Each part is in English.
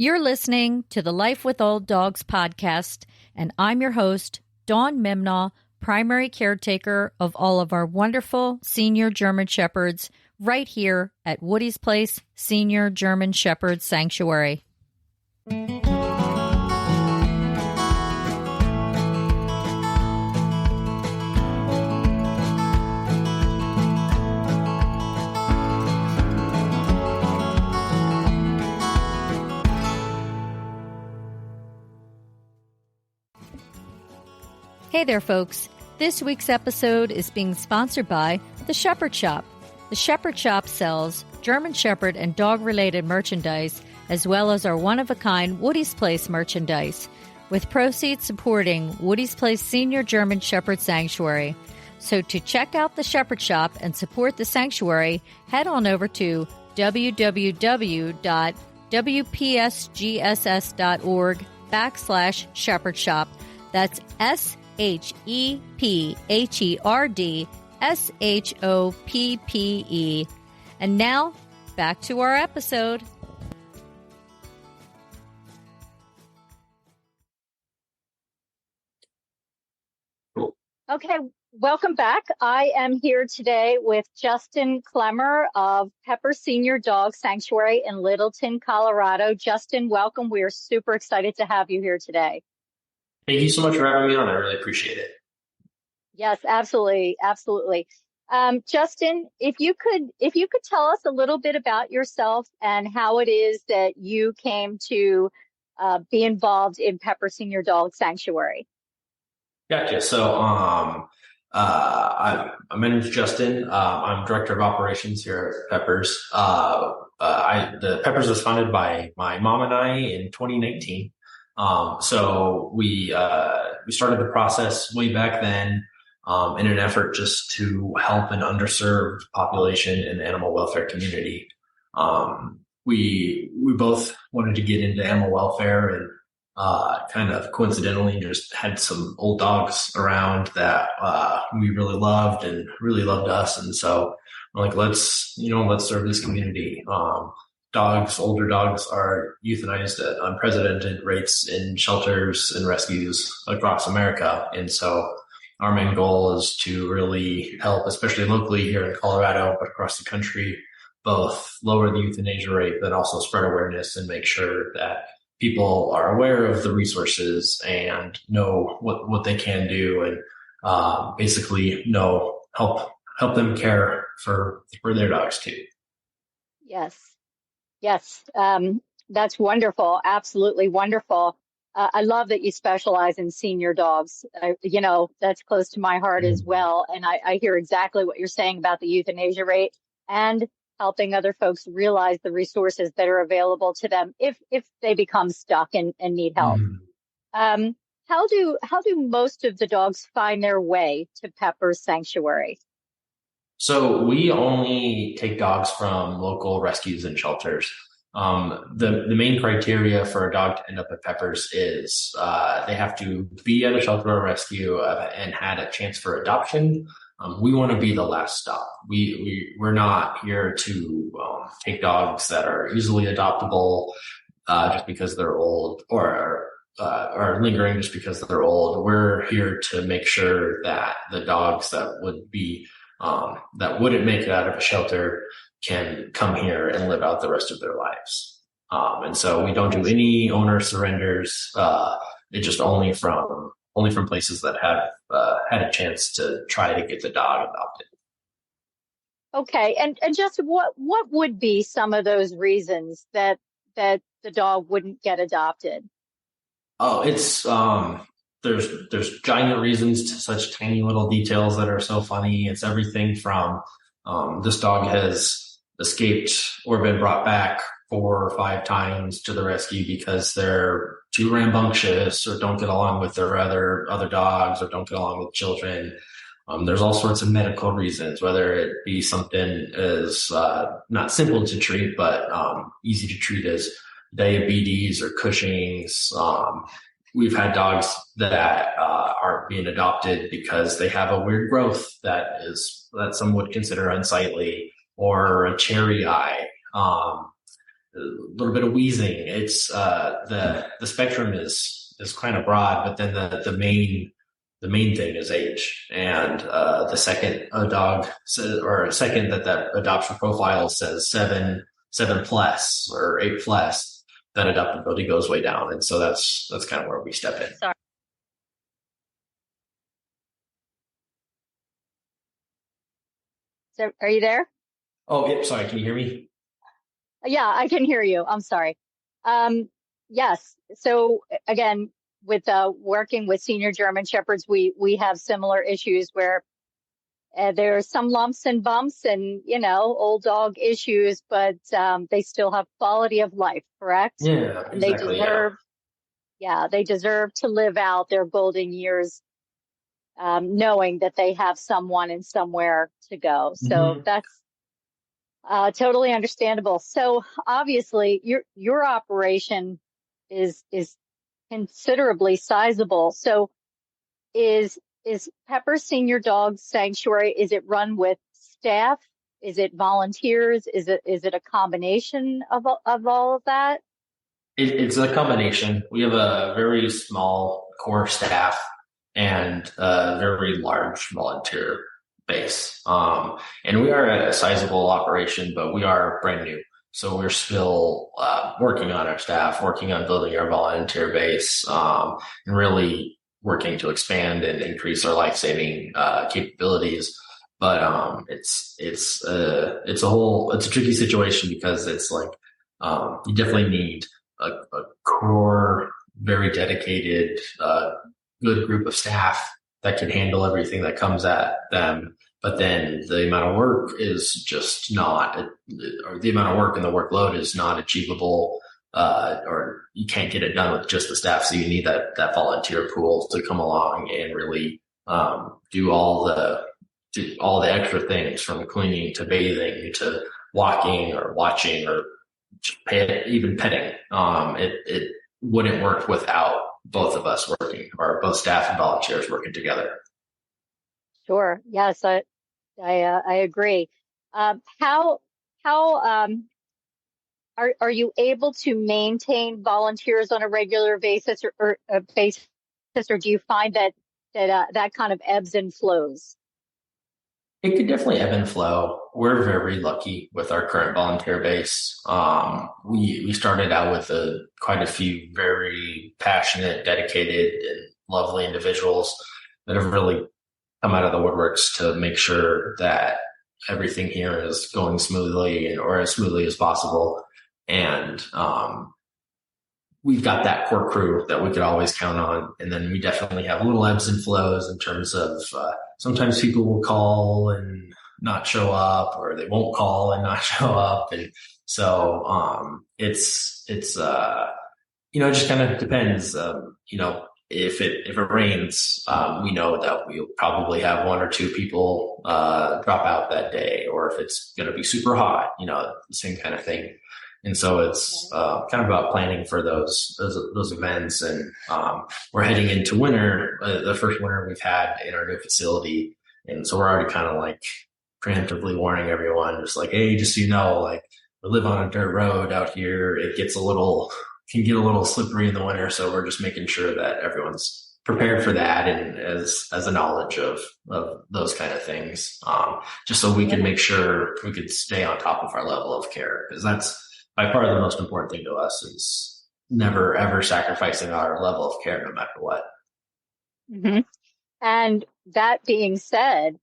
You're listening to the Life with Old Dogs podcast, and I'm your host, Dawn Memnaugh, primary caretaker of all of our wonderful senior German Shepherds right here at Woody's Place Senior German Shepherd Sanctuary. Hey there, folks. This week's episode is being sponsored by The Shepherd Shop. The Shepherd Shop sells German Shepherd and dog-related merchandise, as well as our one-of-a-kind Woody's Place merchandise, with proceeds supporting Woody's Place Senior German Shepherd Sanctuary. So to check out The Shepherd Shop and support the sanctuary, head on over to www.wpsgss.org/Shepherd Shop. That's SHEPHERDSHOPPE. And now, back to our episode. Cool. Okay, welcome back. I am here today with Justin Klemer of Pepper Senior Dog Sanctuary in Littleton, Colorado. Justin, welcome. We are super excited to have you here today. Thank you so much for having me on. I really appreciate it. Yes, absolutely. Absolutely. Justin, if you could tell us a little bit about yourself and how it is that you came to be involved in Pepper Senior Dog Sanctuary. Gotcha. So, my name is Justin. I'm director of operations here at Peppers. The Peppers was founded by my mom and I in 2019. So we started the process way back then, in an effort just to help an underserved population in the animal welfare community. We both wanted to get into animal welfare and, kind of coincidentally just had some old dogs around that, we really loved and really loved us. And so we're like, let's serve this community. Older dogs are euthanized at unprecedented rates in shelters and rescues across America. And so our main goal is to really help, especially locally here in Colorado, but across the country, both lower the euthanasia rate, but also spread awareness and make sure that people are aware of the resources and know what they can do and basically help them care for their dogs too. Yes, that's wonderful. Absolutely wonderful. I love that you specialize in senior dogs. That's close to my heart as well. And I hear exactly what you're saying about the euthanasia rate and helping other folks realize the resources that are available to them if they become stuck and need help. How do most of the dogs find their way to Pepper's Sanctuary? So we only take dogs from local rescues and shelters. The main criteria for a dog to end up at Peppers is they have to be at a shelter or rescue and had a chance for adoption. We want to be the last stop. We're not here to take dogs that are easily adoptable just because they're old or lingering just because they're old. We're here to make sure that the dogs that wouldn't make it out of a shelter can come here and live out the rest of their lives. And so we don't do any owner surrenders. It's just only from places that have had a chance to try to get the dog adopted. Okay. And just what would be some of those reasons that the dog wouldn't get adopted? Oh, it's there's giant reasons to such tiny little details that are so funny. It's everything from this dog has escaped or been brought back 4 or 5 times to the rescue because they're too rambunctious or don't get along with their other dogs or don't get along with children. There's all sorts of medical reasons, whether it be something as not simple to treat, but easy to treat as diabetes or Cushing's. We've had dogs that aren't being adopted because they have a weird growth that some would consider unsightly, or a cherry eye. little bit of wheezing. It's the spectrum is kind of broad, but then the main thing is age. And the second a dog says, or second that adoption profile says 7+ or 8+, then adoptability goes way down. And so that's kind of where we step in. Sorry. So, are you there? Oh, yep. Sorry. Can you hear me? Yeah, I can hear you. I'm sorry. Yes. So again, with working with senior German Shepherds, we have similar issues where there are some lumps and bumps and, old dog issues, but they still have quality of life, correct? Yeah, and they exactly. they deserve to live out their golden years, knowing that they have someone and somewhere to go. So that's totally understandable. So obviously your operation is considerably sizable. So is Pepper Senior Dog Sanctuary, is it run with staff? Is it volunteers? Is it a combination of all of that? It's a combination. We have a very small core staff and a very large volunteer base. And we are a sizable operation, but we are brand new. So we're still working on our staff, working on building our volunteer base, and really working to expand and increase our life-saving capabilities. But it's a tricky situation because it's like you definitely need a core, very dedicated, good group of staff that can handle everything that comes at them. But then the amount of work is just not, or the amount of work and the workload is not achievable, or you can't get it done with just the staff. So you need that volunteer pool to come along and really do all the extra things, from cleaning to bathing to walking or watching or even petting. It wouldn't work without both of us working, or both staff and volunteers working together. Sure. Yes, I agree. How are you able to maintain volunteers on a regular basis, or do you find that kind of ebbs and flows? It could definitely ebb and flow. We're very lucky with our current volunteer base. We started out with quite a few very passionate, dedicated, and lovely individuals that have really come out of the woodworks to make sure that everything here is going smoothly, or as smoothly as possible. And we've got that core crew that we could always count on. And then we definitely have little ebbs and flows in terms of sometimes people will call and not show up, or they won't call and not show up. And so it's it just kind of depends. If it rains, we know that we'll probably have one or two people drop out that day, or if it's going to be super hot, the same kind of thing. And so it's kind of about planning for those events. And we're heading into winter, the first winter we've had in our new facility. And so we're already kind of like preemptively warning everyone, just like, hey, just so you know, like, we live on a dirt road out here. It can get a little slippery in the winter. So we're just making sure that everyone's prepared for that, and as a knowledge of those kind of things, just so we can make sure we could stay on top of our level of care. Because that's by far the most important thing to us, is never, ever sacrificing our level of care no matter what. Mm-hmm. And that being said,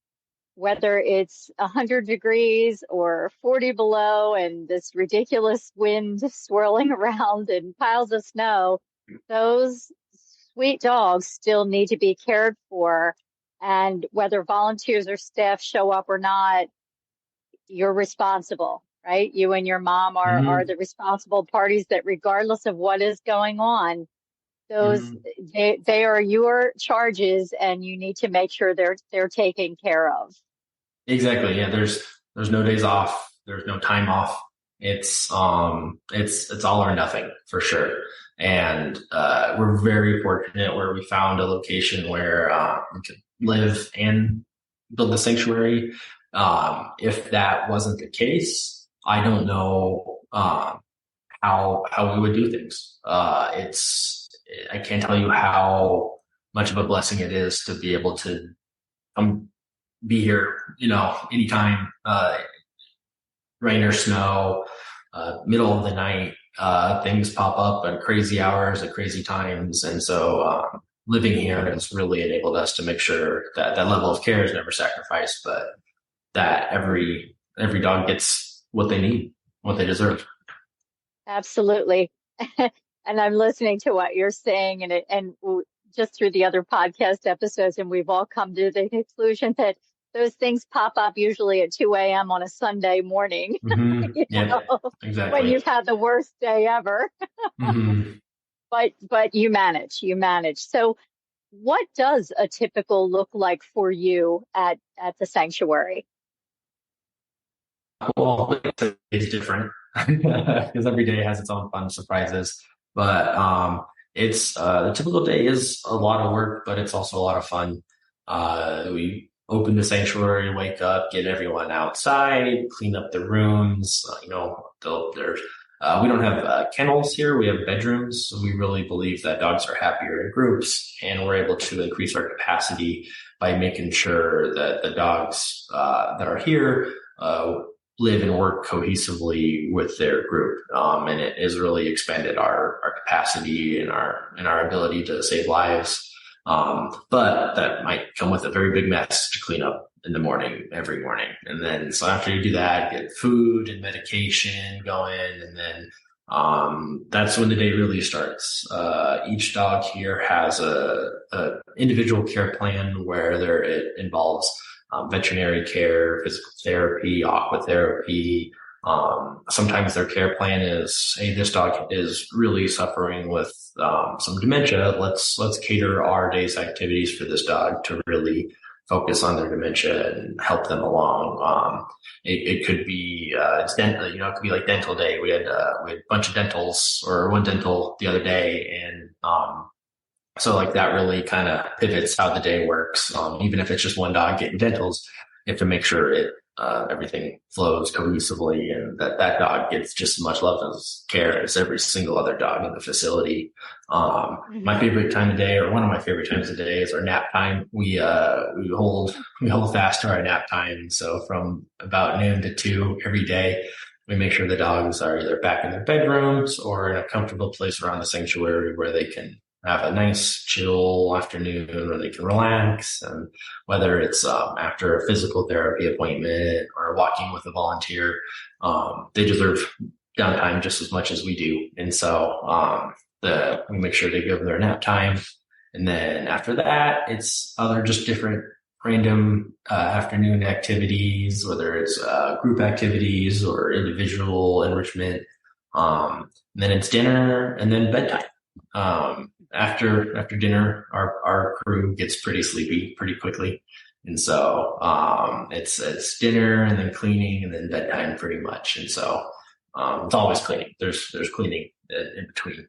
whether it's 100 degrees or 40 below and this ridiculous wind swirling around and piles of snow, those sweet dogs still need to be cared for. And whether volunteers or staff show up or not, you're responsible, right? You and your mom are the responsible parties, that regardless of what is going on, they are your charges, and you need to make sure they're taken care of. Exactly. Yeah. There's no days off. There's no time off. It's all or nothing for sure. And, we're very fortunate where we found a location where, we could live and build the sanctuary. If that wasn't the case, I don't know, how we would do things. I can't tell you how much of a blessing it is to be able to be here, anytime, rain or snow, middle of the night, things pop up at crazy hours at crazy times. And so, living here has really enabled us to make sure that that level of care is never sacrificed, but that every dog gets what they need, what they deserve. Absolutely. And I'm listening to what you're saying and just through the other podcast episodes, and we've all come to the conclusion that those things pop up usually at 2 a.m. on a Sunday morning, Mm-hmm. Yeah, exactly. when you've had the worst day ever. Mm-hmm. But you manage. So what does a typical look like for you at the sanctuary? Well, it's different because every day has its own fun surprises. But it's the typical day is a lot of work, but it's also a lot of fun. We open the sanctuary, wake up, get everyone outside, clean up the rooms. We don't have kennels here. We have bedrooms. So we really believe that dogs are happier in groups, and we're able to increase our capacity by making sure that the dogs that are here live and work cohesively with their group. And it has really expanded our capacity and our ability to save lives. But that might come with a very big mess to clean up in the morning, every morning. And then, so after you do that, get food and medication going. And then, that's when the day really starts. Each dog here has a individual care plan where it involves veterinary care, physical therapy, aqua therapy. Sometimes their care plan is, hey, this dog is really suffering with some dementia. Let's cater our day's activities for this dog to really focus on their dementia and help them along. It could be it's dental, it could be like dental day. We had a bunch of dentals, or one dental the other day, and so like that really kind of pivots how the day works. Even if it's just one dog getting dentals, you have to make sure everything flows cohesively, and that dog gets just as much love and care as every single other dog in the facility. My favorite time of day, or one of my favorite times of day, is our nap time. We hold fast to our nap time. So from about noon to 2 every day, we make sure the dogs are either back in their bedrooms or in a comfortable place around the sanctuary where they can have a nice chill afternoon where they can relax. And whether it's after a physical therapy appointment or walking with a volunteer, they deserve downtime just as much as we do. And so we make sure to give them their nap time. And then after that, it's other just different random afternoon activities, whether it's group activities or individual enrichment. And then it's dinner and then bedtime. After dinner, our crew gets pretty sleepy pretty quickly. And so, it's dinner and then cleaning and then bedtime pretty much. And so, it's always cleaning. There's cleaning in between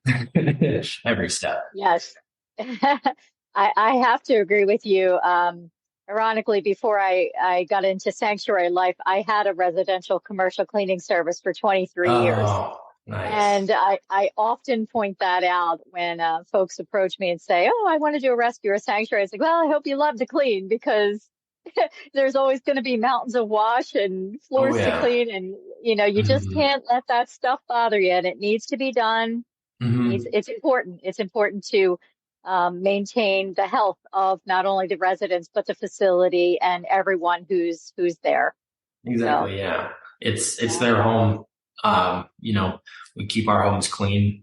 every step. Yes. I have to agree with you. Ironically, before I got into sanctuary life, I had a residential commercial cleaning service for 23 years. Nice. And I often point that out when folks approach me and say, oh, I want to do a rescue or a sanctuary. It's like, well, I hope you love to clean, because there's always going to be mountains of wash and floors to clean. And, you just can't let that stuff bother you. And it needs to be done. Mm-hmm. It's important. It's important to maintain the health of not only the residents, but the facility and everyone who's there. Exactly. So, yeah. It's their home. We keep our homes clean.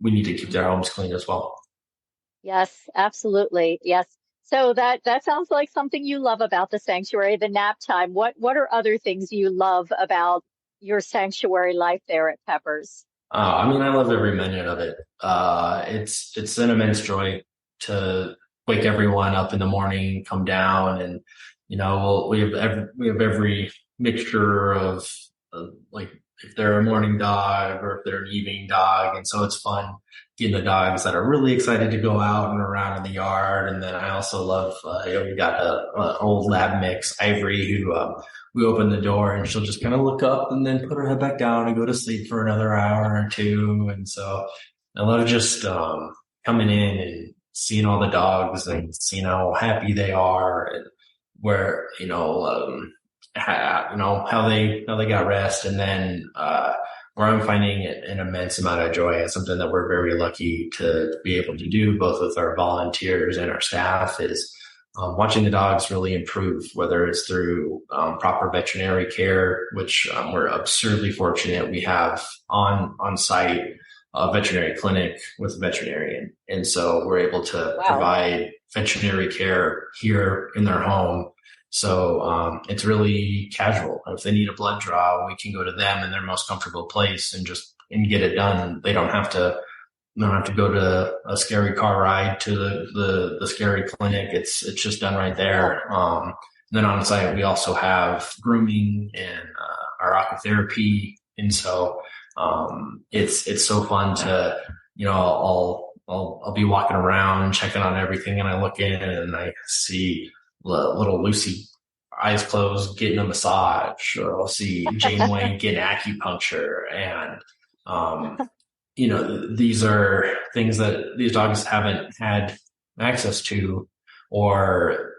We need to keep their homes clean as well. Yes, absolutely. Yes. So that sounds like something you love about the sanctuary, the nap time. What are other things you love about your sanctuary life there at Peppers? I love every minute of it. It's an immense joy to wake everyone up in the morning, come down, and we have every mixture of like if they're a morning dog or if they're an evening dog. And so it's fun getting the dogs that are really excited to go out and around in the yard. And then I also love, we got a old lab mix, Ivory, who we open the door and she'll just kind of look up and then put her head back down and go to sleep for another hour or two. And so I love just coming in and seeing all the dogs and seeing how happy they are and where, how they got rest. And then where I'm finding an immense amount of joy. It's something that we're very lucky to be able to do, both with our volunteers and our staff, is watching the dogs really improve, whether it's through proper veterinary care, which we're absurdly fortunate. We have on site a veterinary clinic with a veterinarian. And so we're able to provide veterinary care here in their home. So it's really casual. If they need a blood draw, we can go to them in their most comfortable place and get it done. They don't have to go to a scary car ride to the scary clinic. It's just done right there. Then on site, we also have grooming and our aquatherapy. And so it's so fun to, I'll be walking around checking on everything, and I look in and I see little Lucy, eyes closed, getting a massage, or I'll see Janeway getting acupuncture. And, these are things that these dogs haven't had access to or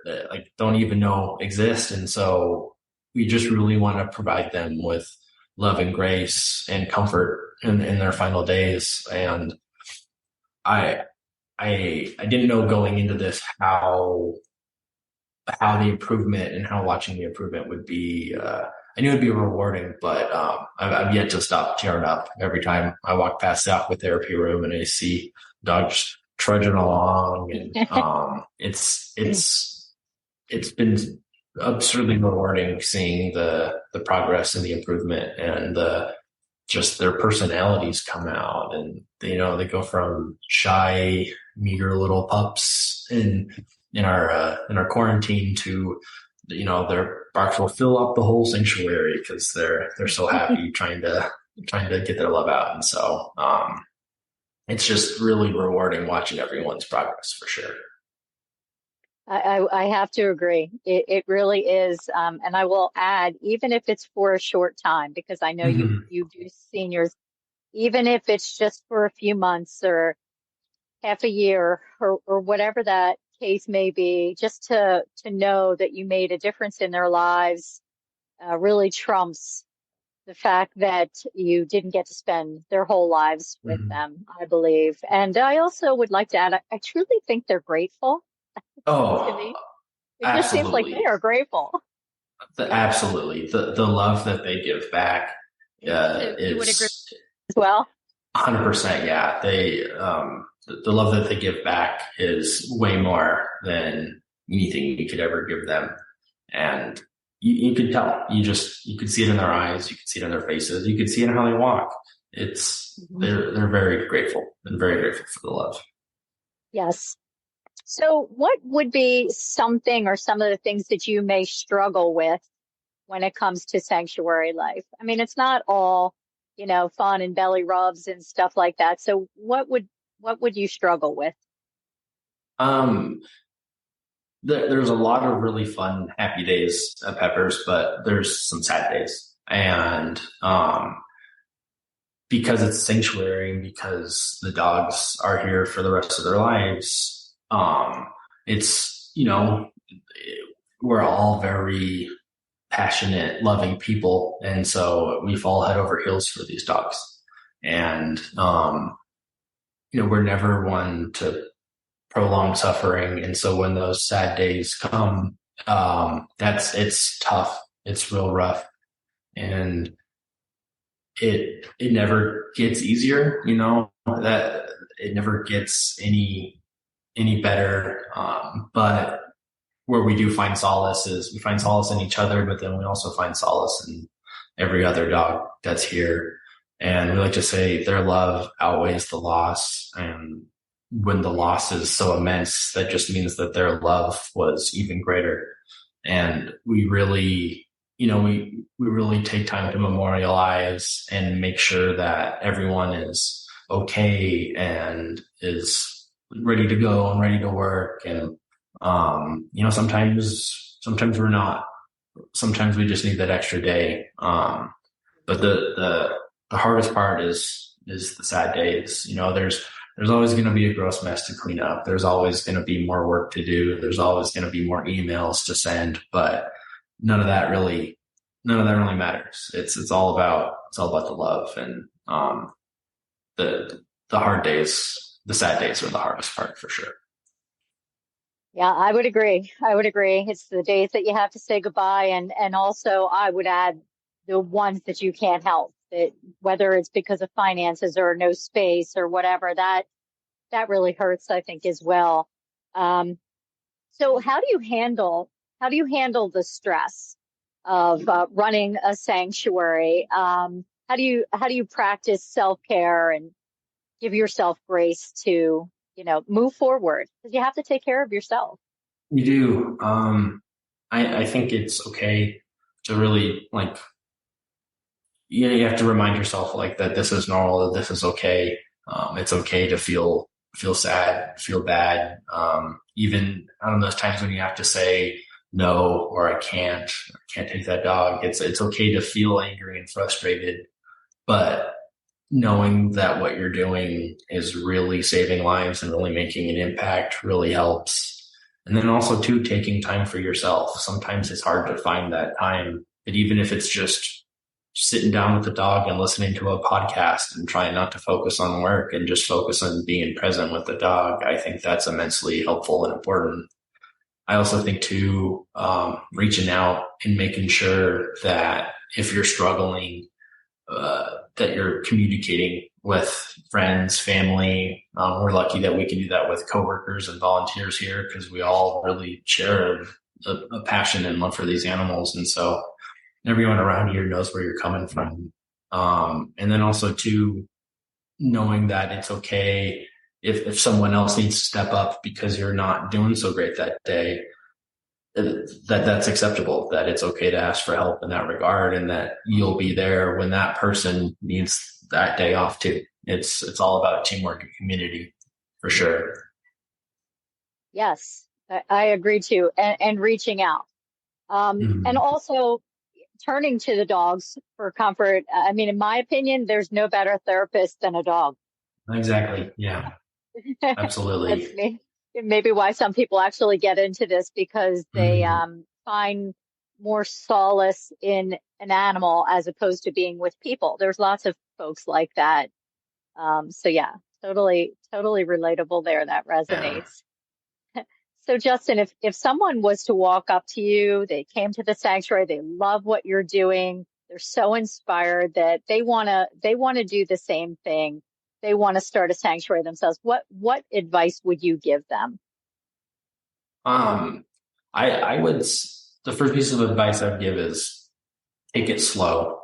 don't even know exist. And so we just really want to provide them with love and grace and comfort in their final days. And I didn't know going into this how the improvement and how watching the improvement would be. I knew it'd be rewarding, but I've yet to stop tearing up every time I walk past the aquatherapy room and I see dogs trudging along. And it's been absurdly rewarding seeing the progress and the improvement and just their personalities come out. And they go from shy, meager little pups in our quarantine to, their barks will fill up the whole sanctuary because they're so happy trying to get their love out. And so it's just really rewarding watching everyone's progress, for sure. I have to agree. It really is. And I will add, even if it's for a short time, because I know you do seniors, even if it's just for a few months or half a year or whatever that case may be, just to know that you made a difference in their lives really trumps the fact that you didn't get to spend their whole lives with them, I believe. And I also would like to add, I truly think they're grateful. To me. It absolutely. Just seems like they are grateful. Absolutely. The love that they give back is, you would agree as well? 100%. Yeah. They, the love that they give back is way more than anything you could ever give them. And you could tell, you could see it in their eyes. You could see it in their faces. You could see it in how they walk. They're very grateful and very grateful for the love. Yes. So what would be something or some of the things that you may struggle with when it comes to sanctuary life? I mean, it's not all, fun and belly rubs and stuff like that. So what would you struggle with? There's a lot of really fun, happy days at Peppers, but there's some sad days. And because it's sanctuary and because the dogs are here for the rest of their lives, it's, we're all very passionate, loving people. And so we fall head over heels for these dogs. And, we're never one to prolong suffering. And so when those sad days come, it's tough. It's real rough. And it never gets easier, that it never gets any better. But where we do find solace is we find solace in each other, but then we also find solace in every other dog that's here. And we like to say their love outweighs the loss. And when the loss is so immense, that just means that their love was even greater. And we really, we really take time to memorialize and make sure that everyone is okay and is ready to go and ready to work. And, sometimes we're not, sometimes we just need that extra day. But the hardest part is the sad days. There's always going to be a gross mess to clean up. There's always going to be more work to do. There's always going to be more emails to send, but none of that really matters. It's all about the love, and the hard days, the sad days are the hardest part for sure. Yeah, I would agree. It's the days that you have to say goodbye, and also I would add the ones that you can't help, that whether it's because of finances or no space or whatever, that really hurts, I think, as well. So how do you handle the stress of running a sanctuary? How do you practice self-care and give yourself grace to, move forward? Because you have to take care of yourself. You do. I think it's okay to really you have to remind yourself that this is normal, that this is okay. It's okay to feel sad, feel bad. Even on those times when you have to say no, or I can't take that dog. It's okay to feel angry and frustrated, but knowing that what you're doing is really saving lives and really making an impact really helps. And then also too, taking time for yourself. Sometimes it's hard to find that time, but even if it's just sitting down with the dog and listening to a podcast and trying not to focus on work and just focus on being present with the dog, I think that's immensely helpful and important. I also think too, reaching out and making sure that if you're struggling, that you're communicating with friends, family. We're lucky that we can do that with coworkers and volunteers here, because we all really share a passion and love for these animals. And so everyone around here knows where you're coming from. And then also too, knowing that it's okay if someone else needs to step up because you're not doing so great that day, that's acceptable, that it's okay to ask for help in that regard, and that you'll be there when that person needs that day off too. It's all about teamwork and community for sure. Yes, I agree too. And reaching out. And also turning to the dogs for comfort. I mean, in my opinion, there's no better therapist than a dog. Exactly. Yeah, absolutely. That's maybe why some people actually get into this, because they find more solace in an animal as opposed to being with people. There's lots of folks like that. So yeah, totally relatable there. That resonates. So Justin, if someone was to walk up to you, they came to the sanctuary, they love what you're doing, they're so inspired that they want to do the same thing. They want to start a sanctuary themselves. What advice would you give them? I would, the first piece of advice I'd give is take it slow.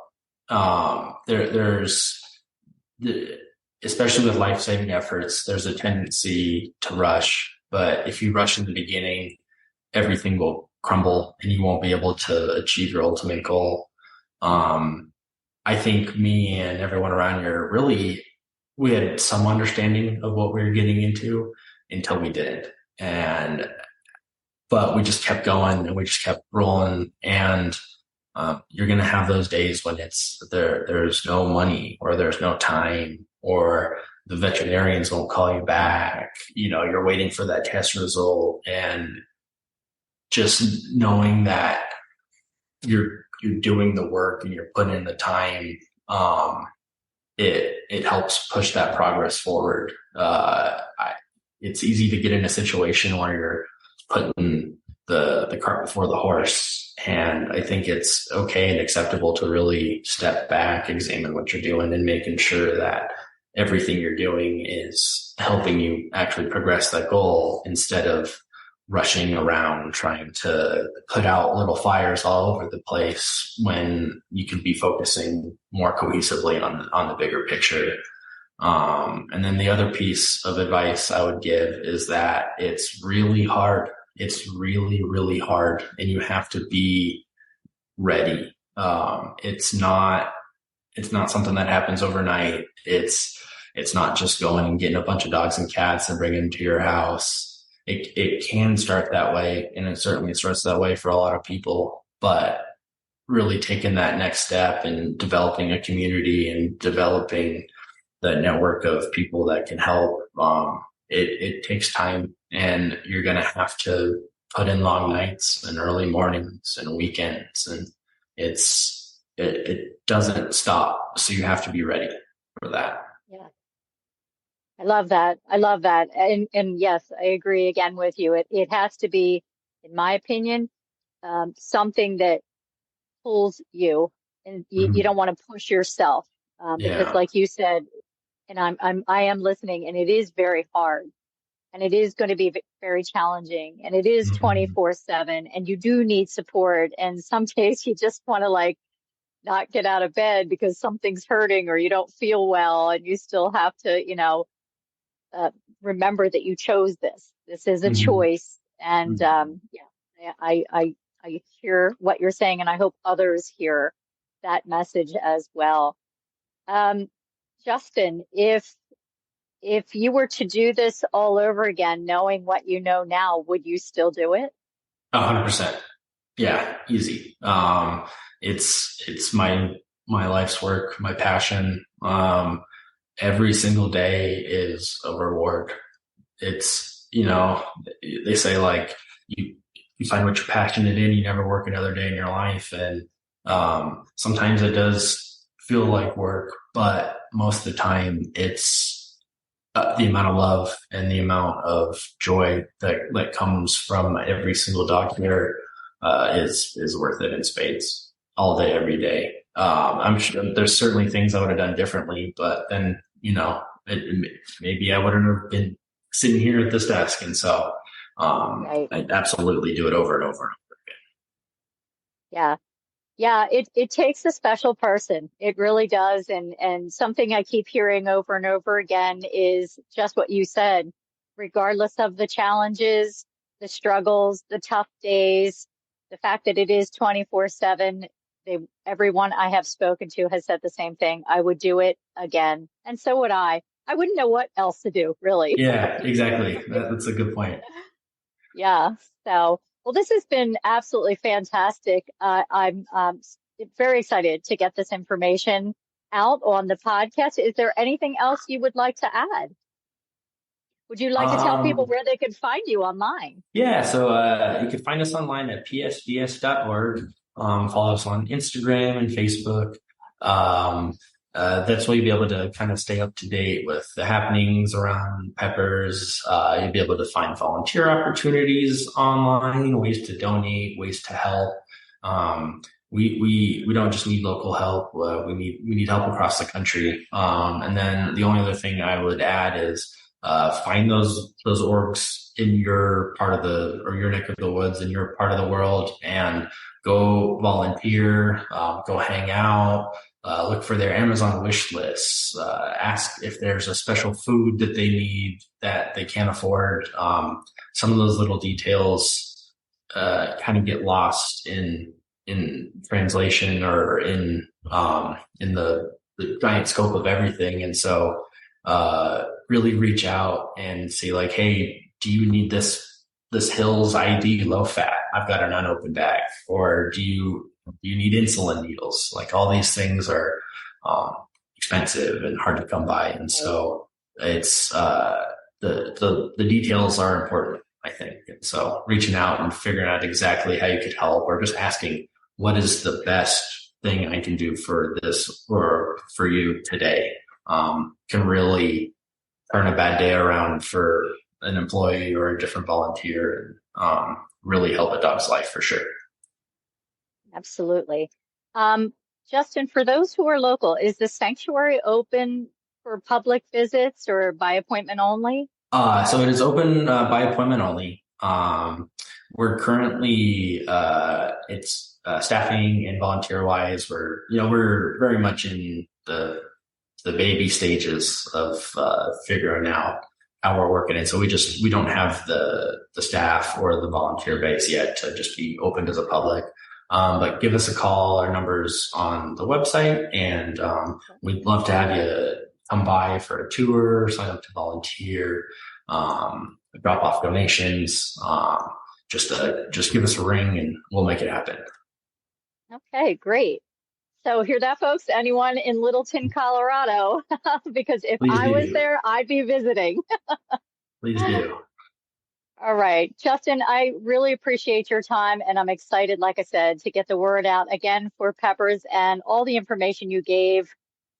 Especially with life-saving efforts, there's a tendency to rush. But if you rush in the beginning, everything will crumble and you won't be able to achieve your ultimate goal. I think me and everyone around here really, we had some understanding of what we were getting into until we didn't. But we just kept going and we just kept rolling. And you're going to have those days when there's no money, or there's no time, or the veterinarians won't call you back. You're waiting for that test result, and just knowing that you're doing the work and you're putting in the time, it helps push that progress forward. It's easy to get in a situation where you're putting the cart before the horse. And I think it's okay and acceptable to really step back, examine what you're doing, and making sure that everything you're doing is helping you actually progress that goal, instead of rushing around trying to put out little fires all over the place when you could be focusing more cohesively on the bigger picture. And then the other piece of advice I would give is that it's really hard. It's really, really hard. And you have to be ready. It's not something that happens overnight. It's not just going and getting a bunch of dogs and cats and bringing them to your house. It can start that way, and it certainly starts that way for a lot of people, but really taking that next step and developing a community and developing that network of people that can help, it takes time, and you're going to have to put in long nights and early mornings and weekends, and it doesn't stop. So you have to be ready for that. Yeah. I love that. And yes, I agree again with you. It has to be, in my opinion, something that pulls you, and you don't want to push yourself, because like you said, and I am listening, and it is very hard, and it is going to be very challenging, and it is 24/7, and you do need support. And some days you just want to not get out of bed because something's hurting or you don't feel well, and you still have to, remember that you chose this. This is a choice. And I hear what you're saying, and I hope others hear that message as well. Justin, if you were to do this all over again, knowing what you know now, would you still do it? 100%. Yeah, easy. It's my life's work, my passion. Every single day is a reward. It's, they say you find what you're passionate in, you never work another day in your life. And sometimes it does feel like work, but most of the time it's the amount of love and the amount of joy that comes from every single dog here is worth it in spades, all day, every day. I'm sure there's certainly things I would have done differently, but then, maybe I wouldn't have been sitting here at this desk. And so I'd absolutely do it over and over and over again. Yeah. Yeah. It takes a special person. It really does. And something I keep hearing over and over again is just what you said, regardless of the challenges, the struggles, the tough days, the fact that it is 24/7. Everyone I have spoken to has said the same thing. I would do it again. And so would I. I wouldn't know what else to do, really. Yeah, exactly. That's a good point. Yeah. So, well, this has been absolutely fantastic. I'm very excited to get this information out on the podcast. Is there anything else you would like to add? Would you like to tell people where they can find you online? Yeah, so you can find us online at psds.org. Follow us on Instagram and Facebook. That's where you'll be able to kind of stay up to date with the happenings around Peppers. You'll be able to find volunteer opportunities online, ways to donate, ways to help. We don't just need local help. We need help across the country. And then the only other thing I would add is find those orgs in your part of your neck of the woods, in your part of the world, and go volunteer, go hang out, look for their Amazon wish lists, ask if there's a special food that they need that they can't afford. Some of those little details kind of get lost in translation or in the giant scope of everything. And so really reach out and say hey, do you need this Hills ID low fat? I've got an unopened bag. Or do you need insulin needles? All these things are expensive and hard to come by. And so it's the details are important, I think. And so reaching out and figuring out exactly how you could help, or just asking, what is the best thing I can do for this or for you today, can really turn a bad day around for an employee or a different volunteer, and really help a dog's life for sure. Absolutely. Justin, for those who are local, is the sanctuary open for public visits or by appointment only? So it is open by appointment only. We're currently it's staffing and volunteer wise. We're very much in the baby stages of figuring out how we're working it. So we don't have the staff or the volunteer base yet to just be open to the public. But give us a call. Our number's on the website, and we'd love to have you come by for a tour, sign up to volunteer, drop off donations. Just give us a ring and we'll make it happen. Okay, great. So hear that, folks? Anyone in Littleton, Colorado? Because if I was there, I'd be visiting. Please do. All right, Justin, I really appreciate your time, and I'm excited, like I said, to get the word out again for Peppers, and all the information you gave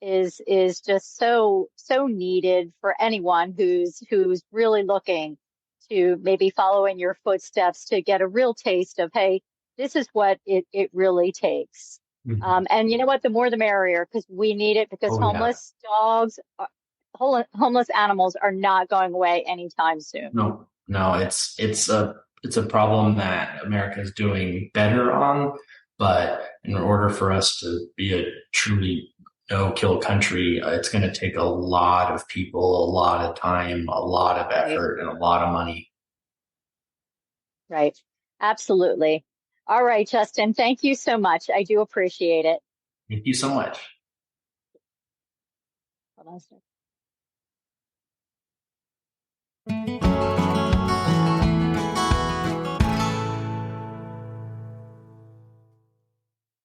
is just so needed for anyone who's really looking to maybe follow in your footsteps to get a real taste of, hey, this is what it really takes. Mm-hmm. And you know what? The more the merrier, because we need it, because homeless dogs, homeless animals are not going away anytime soon. No, it's a problem that America is doing better on, but in order for us to be a truly no-kill country, it's going to take a lot of people, a lot of time, a lot of effort, and a lot of money. Right. Absolutely. All right, Justin, thank you so much. I do appreciate it. Thank you so much. Hold on a second.